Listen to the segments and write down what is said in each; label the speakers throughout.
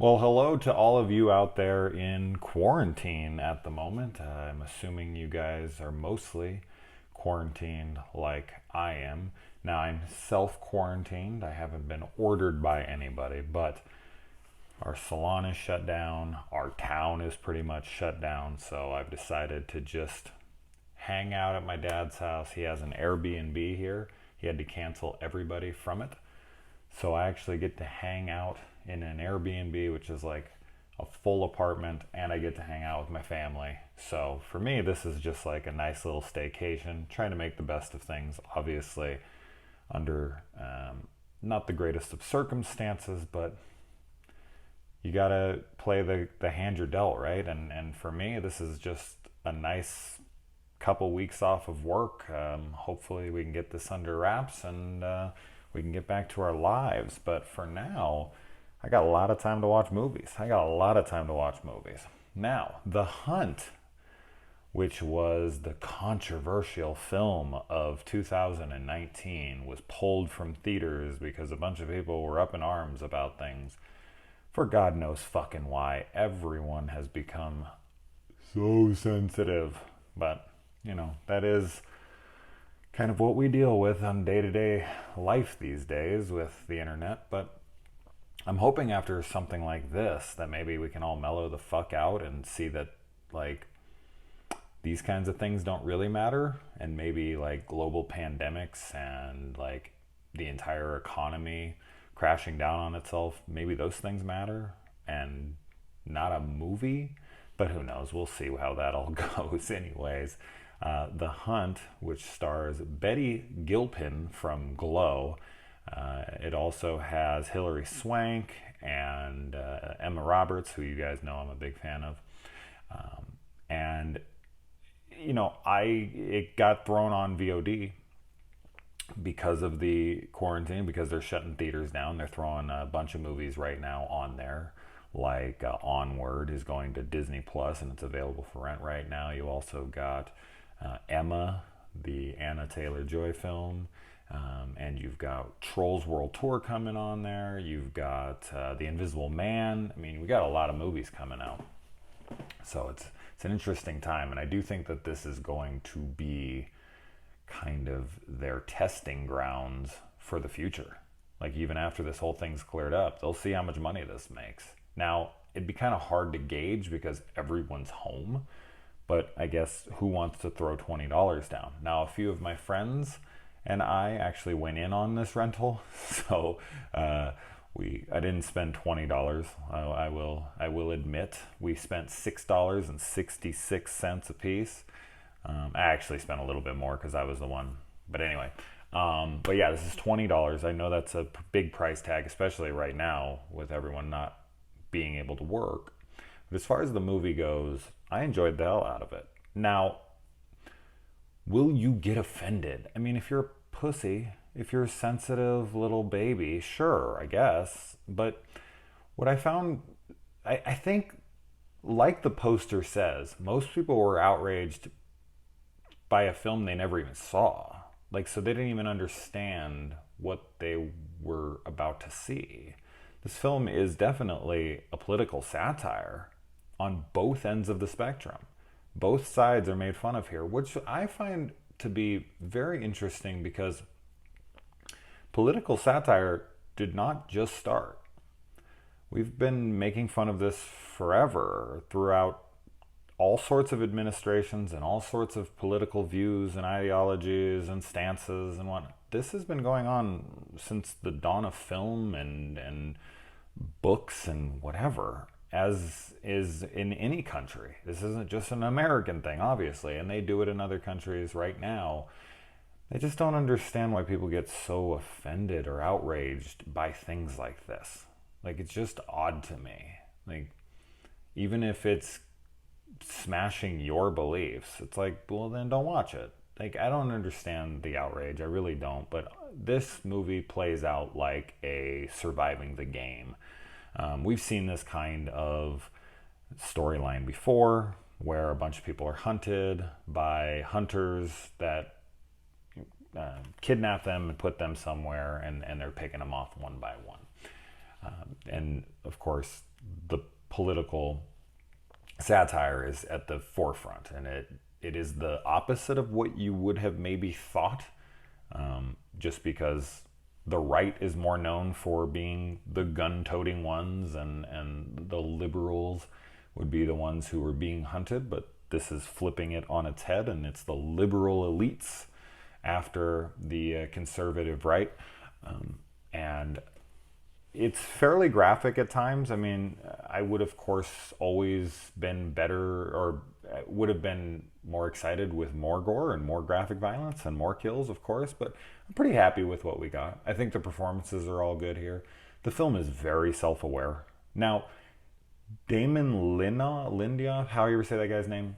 Speaker 1: Well, hello to all of you out there in quarantine at the moment. I'm assuming you guys are mostly quarantined like I am. Now, I'm self quarantined. I haven't been ordered by anybody, but our salon is shut down. Our town is pretty much shut down. So I've decided to just hang out at my dad's house. He has an Airbnb here. He had to cancel everybody from it. So I actually get to hang out in an Airbnb, which is like a full apartment, and I get to hang out with my family. So for me, this is just like a nice little staycation, trying to make the best of things, obviously, under not the greatest of circumstances, but you gotta play the hand you're dealt, right? And for me, this is just a nice couple weeks off of work. Hopefully, we can get this under wraps and we can get back to our lives. But for now, I got a lot of time to watch movies. Now, The Hunt, which was the controversial film of 2019, was pulled from theaters because a bunch of people were up in arms about things. For God knows fucking why. Everyone has become so sensitive. But, that is kind of what we deal with on day-to-day life these days with the internet. But I'm hoping after something like this that maybe we can all mellow the fuck out and see that, like, these kinds of things don't really matter, and maybe like global pandemics and like the entire economy crashing down on itself, maybe those things matter and not a movie. But who knows? We'll see how that all goes. Anyways, The Hunt, which stars Betty Gilpin from Glow. It also has Hilary Swank and Emma Roberts, who you guys know I'm a big fan of. And it got thrown on VOD because of the quarantine, because they're shutting theaters down. They're throwing a bunch of movies right now on there. Like Onward is going to Disney Plus, and it's available for rent right now. You also got Emma, the Anna Taylor-Joy film, and you've got Trolls World Tour coming on there. You've got The Invisible Man. I mean, we got a lot of movies coming out, so it's an interesting time, and I do think that this is going to be kind of their testing grounds for the future. Like, even after this whole thing's cleared up, they'll see how much money this makes. Now, it'd be kind of hard to gauge because everyone's home, but I guess who wants to throw $20 down? Now, a few of my friends and I actually went in on this rental, so I didn't spend $20. I will admit we spent $6.66 a piece. I actually spent a little bit more because I was the one. But anyway, but yeah, this is $20. I know that's a big price tag, especially right now with everyone not being able to work. But as far as the movie goes, I enjoyed the hell out of it. Now, will you get offended? I mean, if you're a pussy, if you're a sensitive little baby, sure, I guess. But what I found, I think, like the poster says, most people were outraged by a film they never even saw. Like, so they didn't even understand what they were about to see. This film is definitely a political satire on both ends of the spectrum. Both sides are made fun of here, which I find to be very interesting because political satire did not just start. We've been making fun of this forever throughout all sorts of administrations and all sorts of political views and ideologies and stances and what. This has been going on since the dawn of film and books and whatever, as is in any country. This isn't just an American thing, obviously, and they do it in other countries right now. I just don't understand why people get so offended or outraged by things like this. Like, it's just odd to me. Like, even if it's smashing your beliefs, it's like, well, then don't watch it. Like, I don't understand the outrage. I really don't. But this movie plays out like a surviving the game. We've seen this kind of storyline before, where a bunch of people are hunted by hunters that kidnap them and put them somewhere, and they're picking them off one by one. And of course, political satire is at the forefront, and it is the opposite of what you would have maybe thought, just because the right is more known for being the gun-toting ones, and the liberals would be the ones who are being hunted, but this is flipping it on its head, and it's the liberal elites after the conservative right. And it's fairly graphic at times. I mean, I would, of course, always been better, or would have been more excited with more gore and more graphic violence and more kills, of course, but I'm pretty happy with what we got. I think the performances are all good here. The film is very self-aware. Now, Damon Lindelof, how you ever say that guy's name,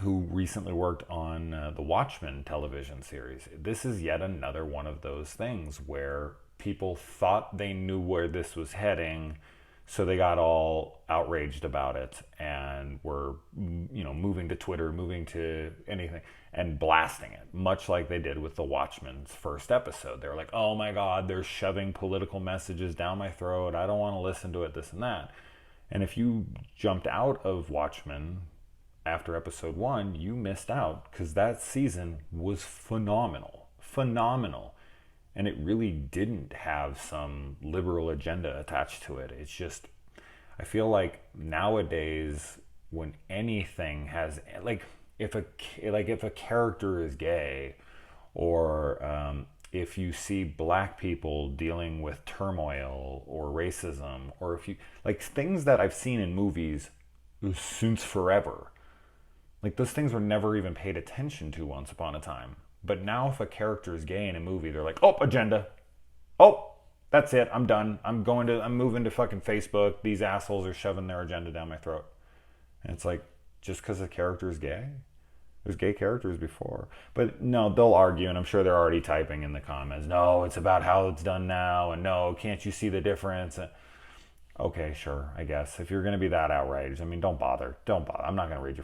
Speaker 1: who recently worked on the Watchmen television series. This is yet another one of those things where people thought they knew where this was heading, so they got all outraged about it and were, moving to Twitter, moving to anything, and blasting it, much like they did with the Watchmen's first episode. They were like, oh my God, they're shoving political messages down my throat. I don't want to listen to it, this and that. And if you jumped out of Watchmen after episode 1, you missed out, because that season was phenomenal. And it really didn't have some liberal agenda attached to it. It's just, I feel like nowadays, when anything has, if a character is gay, or if you see black people dealing with turmoil or racism, or if you, things that I've seen in movies since forever, those things were never even paid attention to once upon a time. But now if a character is gay in a movie, they're like, oh, agenda. Oh, that's it. I'm done. I'm moving to fucking Facebook. These assholes are shoving their agenda down my throat. And it's like, just because a character is gay? There's gay characters before. But no, they'll argue, and I'm sure they're already typing in the comments, no, it's about how it's done now, and no, can't you see the difference? Okay, sure, I guess. If you're going to be that outraged, don't bother. I'm not going to read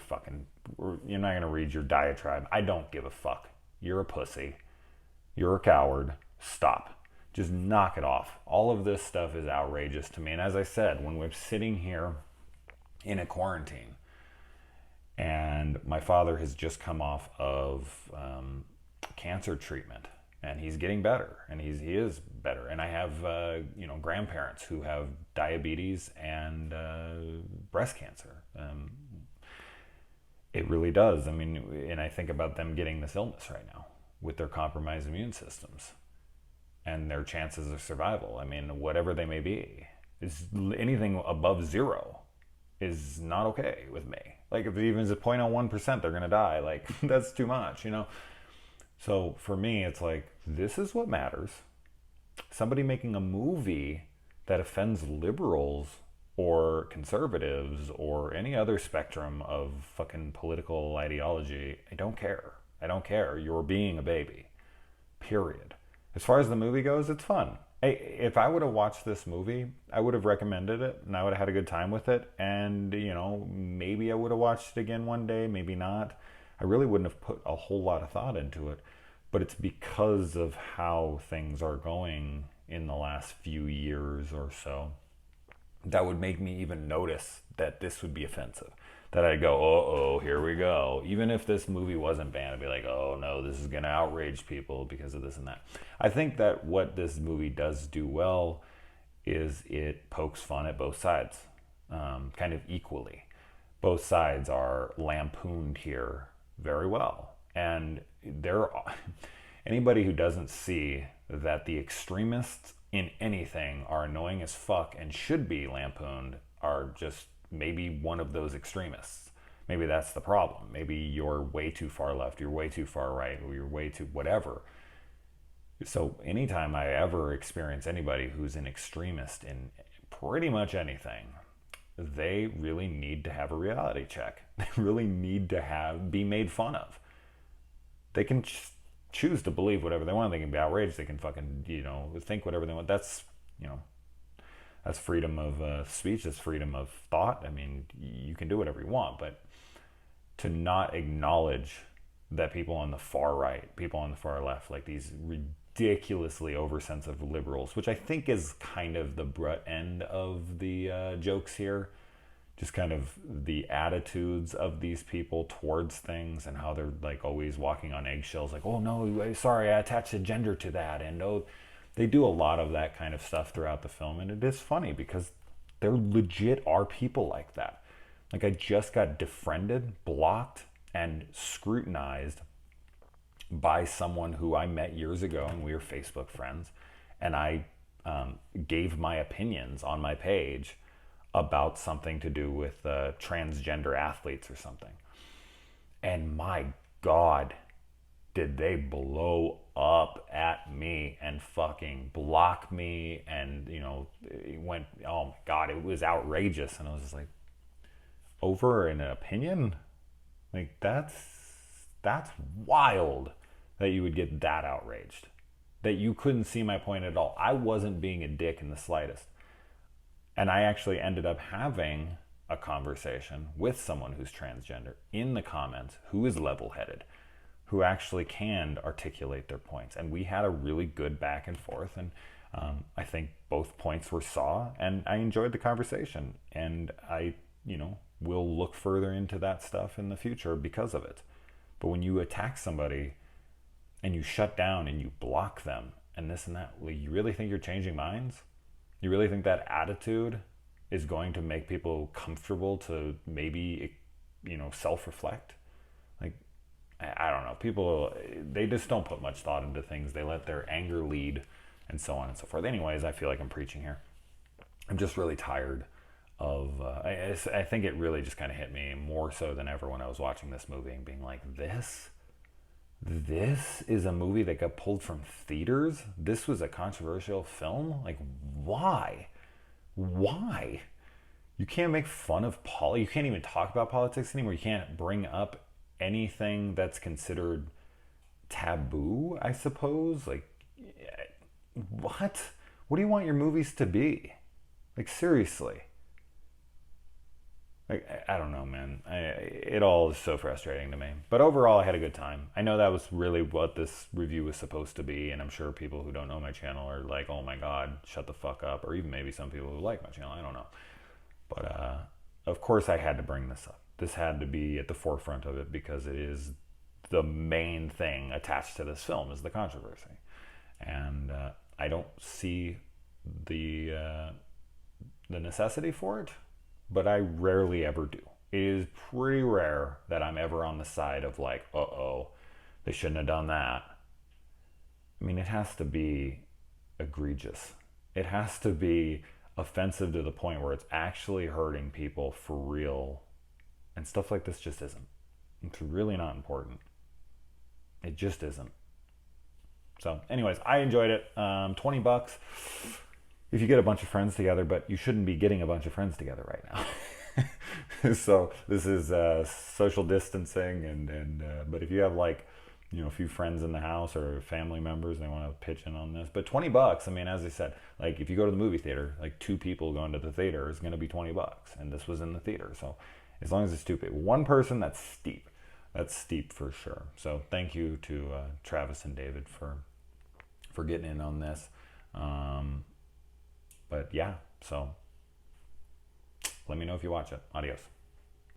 Speaker 1: you're not going to read your diatribe. I don't give a fuck. You're a pussy. You're a coward. Stop. Just knock it off. All of this stuff is outrageous to me. And as I said, when we're sitting here in a quarantine, and my father has just come off of cancer treatment, and he's getting better, and he is better. And I have grandparents who have diabetes and breast cancer. It really does. And I think about them getting this illness right now with their compromised immune systems and their chances of survival. Whatever they may be, is anything above 0 is not okay with me. If it even is a 0.01%, they're going to die. That's too much, So for me, it's this is what matters. Somebody making a movie that offends liberals or conservatives or any other spectrum of fucking political ideology, I don't care. You're being a baby. Period. As far as the movie goes, it's fun. If I would have watched this movie, I would have recommended it, and I would have had a good time with it, and, maybe I would have watched it again one day, maybe not. I really wouldn't have put a whole lot of thought into it, but it's because of how things are going in the last few years or so that would make me even notice that this would be offensive. That I'd go, oh, here we go. Even if this movie wasn't banned, I'd be like, oh no, this is going to outrage people because of this and that. I think that what this movie does do well is it pokes fun at both sides, kind of equally. Both sides are lampooned here very well. And anybody who doesn't see that the extremists in anything are annoying as fuck and should be lampooned are just maybe one of those extremists. Maybe that's the problem. Maybe you're way too far left, you're way too far right, or you're way too whatever. So anytime I ever experience anybody who's an extremist in pretty much anything, they really need to have a reality check. They really need to be made fun of. They can choose to believe whatever they want. They can be outraged. They can fucking, think whatever they want. That's, that's freedom of speech. That's freedom of thought. You can do whatever you want, but to not acknowledge that people on the far right, people on the far left, these ridiculously oversensitive liberals, which I think is kind of the brunt end of the jokes here. just kind of the attitudes of these people towards things and how they're like always walking on eggshells, like, oh no, sorry, I attached a gender to that. And oh, they do a lot of that kind of stuff throughout the film. And it is funny because there legit are people like that. Like, I just got defriended, blocked, and scrutinized by someone who I met years ago, and we were Facebook friends. And I gave my opinions on my page about something to do with transgender athletes or something. And my God, did they blow up at me and fucking block me. And, you know, it went, oh my God, it was outrageous. And I was just like, over an opinion? Like, that's wild that you would get that outraged. That you couldn't see my point at all. I wasn't being a dick in the slightest. And I actually ended up having a conversation with someone who's transgender in the comments, who is level-headed, who actually can articulate their points. And we had a really good back and forth. And I think both points were saw, and I enjoyed the conversation. And I, you know, will look further into that stuff in the future because of it. But when you attack somebody and you shut down and you block them and this and that, well, you really think you're changing minds? You really think that attitude is going to make people comfortable to maybe, you know, self-reflect? Like, I don't know. People, they just don't put much thought into things. They let their anger lead and so on and so forth. Anyways, I feel like I'm preaching here. I'm just really tired of, I think it really just kind of hit me more so than ever when I was watching this movie and being like, this is a movie that got pulled from theaters? This was a controversial film? Like, why? Why? You can't make fun of you can't even talk about politics anymore. You can't bring up anything that's considered taboo, I suppose. Like, what? What do you want your movies to be? Like, seriously. Like, I don't know, man. It all is so frustrating to me. But overall, I had a good time. I know that was really what this review was supposed to be, and I'm sure people who don't know my channel are like, oh my God, shut the fuck up. Or even maybe some people who like my channel, I don't know. But of course I had to bring this up. This had to be at the forefront of it because it is the main thing attached to this film is the controversy. And I don't see the necessity for it. But I rarely ever do. It is pretty rare that I'm ever on the side of like, uh-oh, they shouldn't have done that. I mean, it has to be egregious. It has to be offensive to the point where it's actually hurting people for real. And stuff like this just isn't. It's really not important. It just isn't. So anyways, I enjoyed it. $20. If you get a bunch of friends together, but you shouldn't be getting a bunch of friends together right now. So this is social distancing, and but if you have like, you know, a few friends in the house or family members, they want to pitch in on this. But $20, I mean, as I said, like if you go to the movie theater, like 2 people going to the theater is going to be $20, and this was in the theater. So as long as it's 2 people, 1 person, that's steep. That's steep for sure. So thank you to Travis and David for getting in on this. But yeah, so let me know if you watch it. Adios.